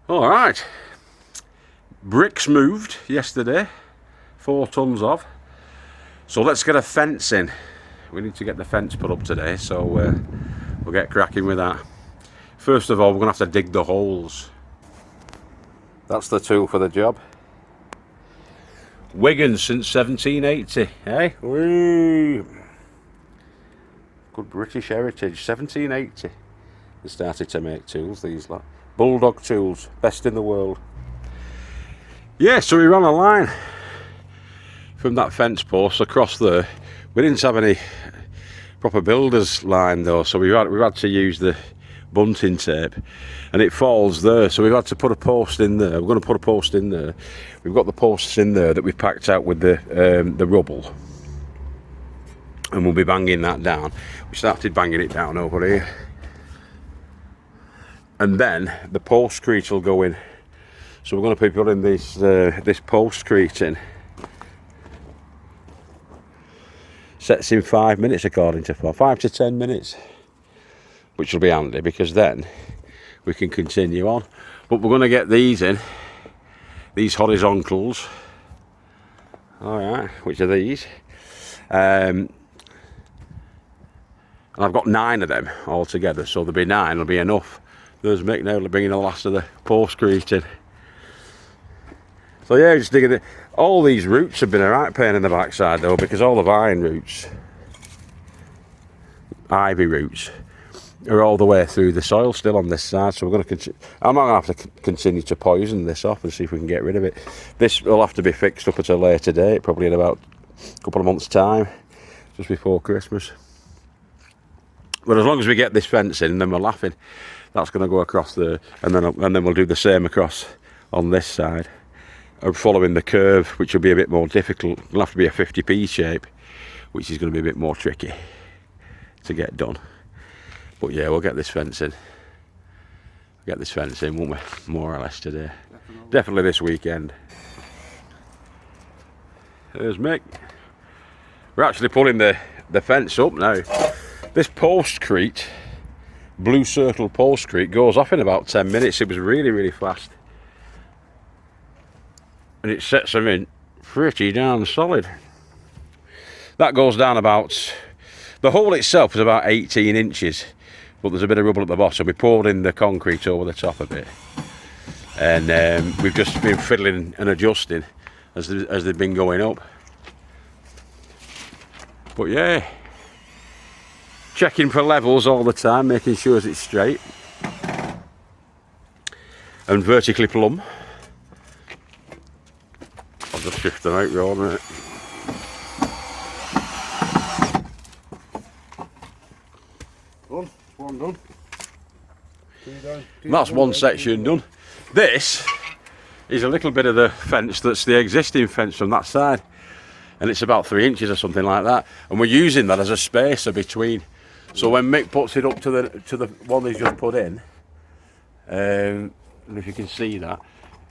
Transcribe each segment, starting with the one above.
All right, bricks moved yesterday, 4 tons of. So let's get a fence in. We need to get the fence put up today, so we'll get cracking with that. First of all, we're gonna have to dig the holes. That's the tool for the job. Wigan since 1780, eh? Whee! Good British heritage, 1780. They started to make tools, these lot. Bulldog tools, best in the world. Yeah, so we ran a line from that fence post across there. We didn't have any proper builder's line though, so we've had to use the bunting tape, and it falls there, so we've had to put a post in there. We're going to put a post in there. We've got the posts in there that we've packed out with the rubble, and we'll be banging that down. We started banging it down over here, and then the postcrete will go in. So we're going to be putting this postcrete in. Sets in 5 minutes according to 5 to 10 minutes, which will be handy because then we can continue on. But we're going to get these in, these horizontals. All right, which are these? And I've got 9 of them all together, so there'll be 9. Will be enough. There's Mick now bringing the last of the postcrete in. So yeah, just digging it. All these roots have been a right pain in the backside though, because all the vine roots, ivy roots, are all the way through the soil still on this side. So we're going to I'm not going to have to continue to poison this off and see if we can get rid of it. This will have to be fixed up at a later date, probably in about a couple of months' time, just before Christmas. But as long as we get this fence in, then we're laughing. That's going to go across there, and then we'll do the same across on this side, following the curve, which will be a bit more difficult. It'll have to be a 50p shape, which is going to be a bit more tricky to get done. But yeah, we'll get this fence in. Get this fence in, won't we? More or less today. Definitely this weekend. There's Mick. We're actually pulling the fence up now. This postcrete, blue circle postcrete, goes off in about 10 minutes. It was really, really fast. And it sets them in pretty darn solid. That goes down about, the hole itself is about 18 inches, but there's a bit of rubble at the bottom. We poured in the concrete over the top of it, and we've just been fiddling and adjusting as they've been going up. But yeah, checking for levels all the time, making sure it's straight and vertically plumb. I'll just shift them out, roll it. Done. One done. Two down. That's one section done. This is a little bit of the fence that's the existing fence from that side, and it's about 3 inches or something like that, and we're using that as a spacer between. So when Mick puts it up to the one he's just put in, and if you can see that,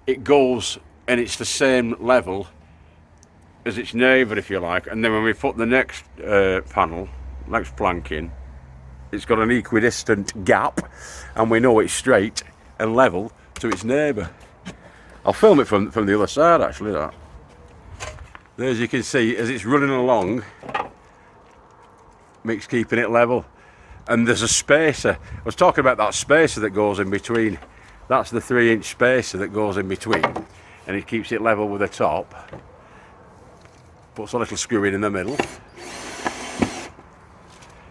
it goes and it's the same level as its neighbour, if you like. And then when we put the next panel, next plank in, it's got an equidistant gap, and we know it's straight and level to its neighbour. I'll film it from the other side actually. That there, as you can see, as it's running along, Mick's keeping it level, and there's a spacer. I was talking about that spacer that goes in between. That's the 3-inch spacer that goes in between, and it keeps it level with the top. Puts a little screw in the middle,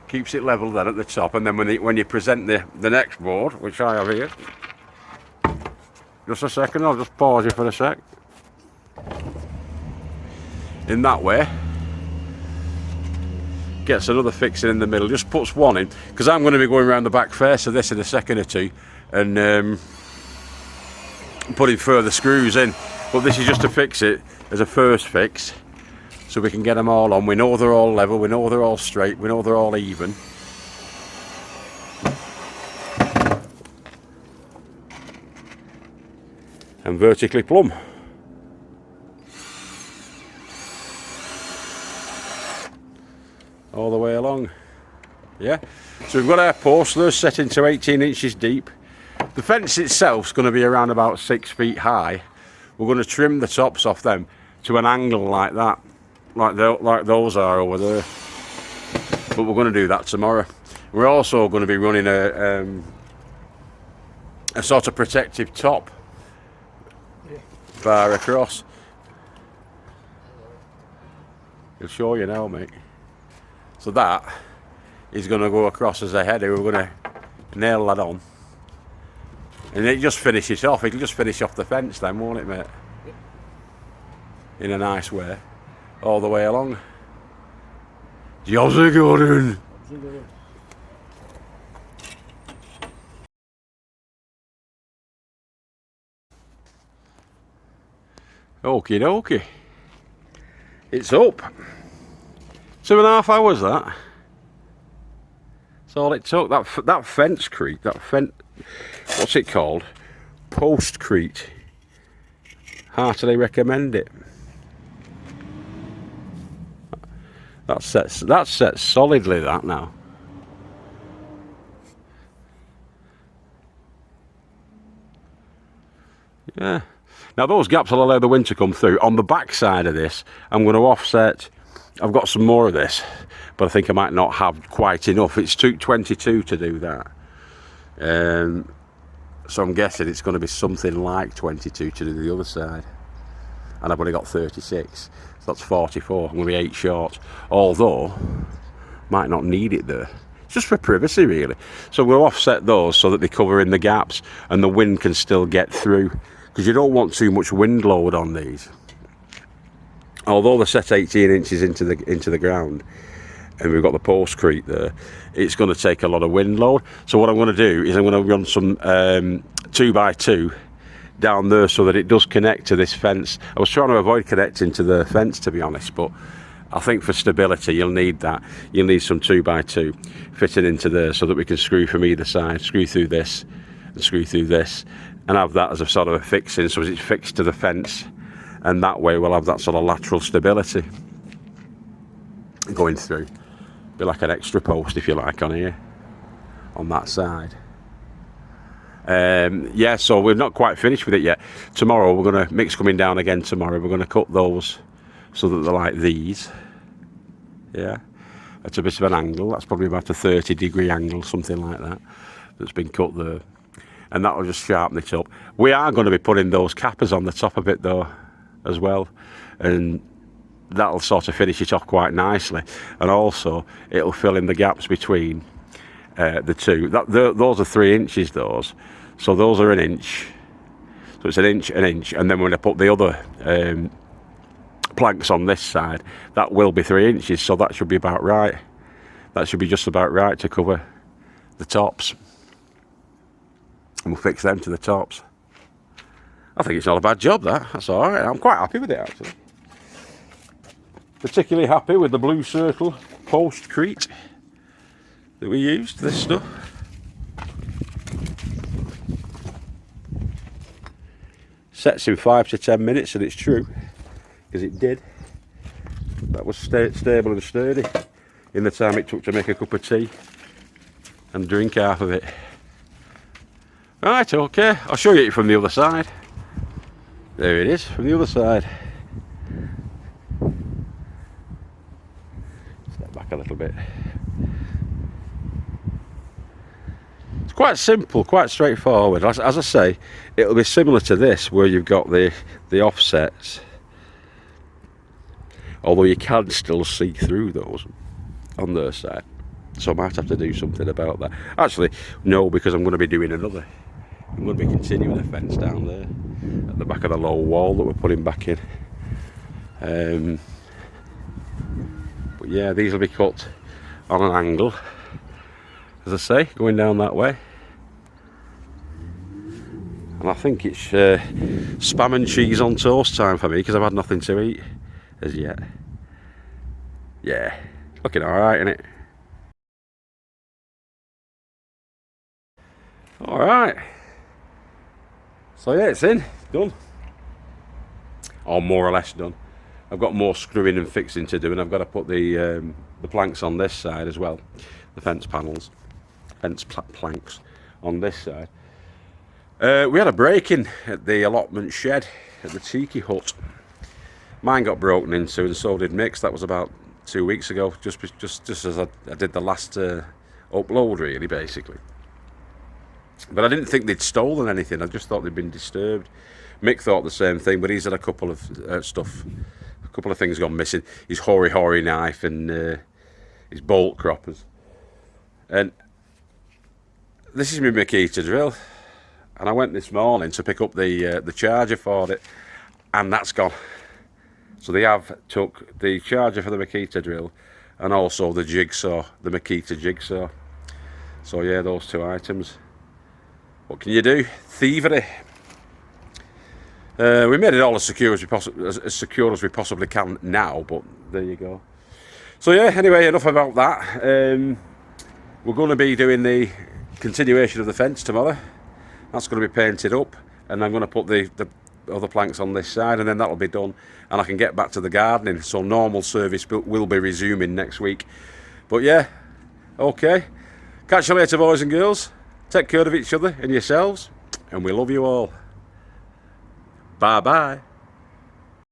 keeps it level then at the top, and then when you present the next board, which I have here, just a second, I'll just pause you for a sec. In that way, gets another fixing in the middle, just puts one in, because I'm going to be going around the back face of this in a second or two, and putting further screws in. But this is just to fix it as a first fix, so we can get them all on. We know they're all level, we know they're all straight, we know they're all even. And vertically plumb. All the way along. Yeah, so we've got our posts, they're set into 18 inches deep. The fence itself's going to be around about 6 feet high. We're going to trim the tops off them to an angle like that, like those are over there. But we're going to do that tomorrow. We're also going to be running a sort of protective top far across. I'll show you now, mate. So that is going to go across as a header. We're going to nail that on. And it just finishes off. It'll just finish off the fence then, won't it, mate? In a nice way. All the way along. Jobs are good. Okie dokie. It's up. 2.5 hours, that. That's all it took. That fence-crete, what's it called? Post-crete. Heartily recommend it. That sets solidly, that now. Yeah. Now those gaps will allow the wind to come through. On the back side of this, I'm going to offset. I've got some more of this, but I think I might not have quite enough. It's 22 to do that. So I'm guessing it's going to be something like 22 to do the other side. And I've only got 36. So that's 44. I'm going to be 8 short. Although, might not need it there. It's just for privacy, really. So we'll offset those so that they cover in the gaps and the wind can still get through. Because you don't want too much wind load on these. Although they're set 18 inches into the ground, and we've got the post-crete there, it's going to take a lot of wind load. So what I'm going to do is I'm going to run some 2x2 down there so that it does connect to this fence. I was trying to avoid connecting to the fence, to be honest, but I think for stability you'll need that. You'll need some 2x2 fitting into there so that we can screw from either side, screw through this and screw through this, and have that as a sort of a fixing, so as it's fixed to the fence, and that way we'll have that sort of lateral stability going through. Be like an extra post, if you like, on here, on that side. Yeah, so we're not quite finished with it yet. Tomorrow we're going to, Mick's coming down again tomorrow, we're going to cut those so that they're like these. Yeah, at a bit of an angle. That's probably about a 30-degree angle, something like that, that's been cut there. And that will just sharpen it up. We are going to be putting those cappers on the top of it though, as well. And that'll sort of finish it off quite nicely. And also, it'll fill in the gaps between the two. Those are 3 inches, those. So those are 1 inch. So it's 1 inch, 1 inch. And then when I put the other planks on this side, that will be 3 inches. So that should be about right. That should be just about right to cover the tops. And we'll fix them to the tops. I think it's not a bad job, that's all right. I'm quite happy with it, actually. Particularly happy with the Blue Circle post-crete that we used, this stuff. Sets in 5 to 10 minutes, and it's true, because it did. That was stable and sturdy in the time it took to make a cup of tea and drink half of it. Right, okay, I'll show you it from the other side. There it is, from the other side. Step back a little bit. It's quite simple, quite straightforward. As I say, it'll be similar to this, where you've got the offsets. Although you can still see through those on their side. So I might have to do something about that. Actually, no, because I'm going to be doing another. I'm going to be continuing the fence down there at the back of the low wall that we're putting back in. But yeah, these will be cut on an angle, as I say, going down that way. And I think it's spam and cheese on toast time for me, because I've had nothing to eat as yet. Yeah, looking alright, isn't it? Alright. So yeah, it's in, done. Or more or less done. I've got more screwing and fixing to do, and I've got to put the planks on this side as well. The fence panels, planks on this side. We had a break-in at the allotment shed at the Tiki Hut. Mine got broken into, and so did Mick's. That was about 2 weeks ago, just as I did the last upload, really, basically. But I didn't think they'd stolen anything. I just thought they'd been disturbed. Mick thought the same thing, but he's had a couple of a couple of things gone missing. His hori knife and his bolt croppers. And this is my Makita drill. And I went this morning to pick up the charger for it, and that's gone. So they have took the charger for the Makita drill and also the jigsaw, the Makita jigsaw. So yeah, those two items. What can you do? Thievery. We made it all as secure as we possibly can now, but there you go. So yeah, anyway, enough about that. We're going to be doing the continuation of the fence tomorrow. That's going to be painted up, and I'm going to put the other planks on this side, and then that'll be done, and I can get back to the gardening. So normal service will be resuming next week. But yeah, okay. Catch you later, boys and girls. Take care of each other and yourselves, and we love you all. Bye bye.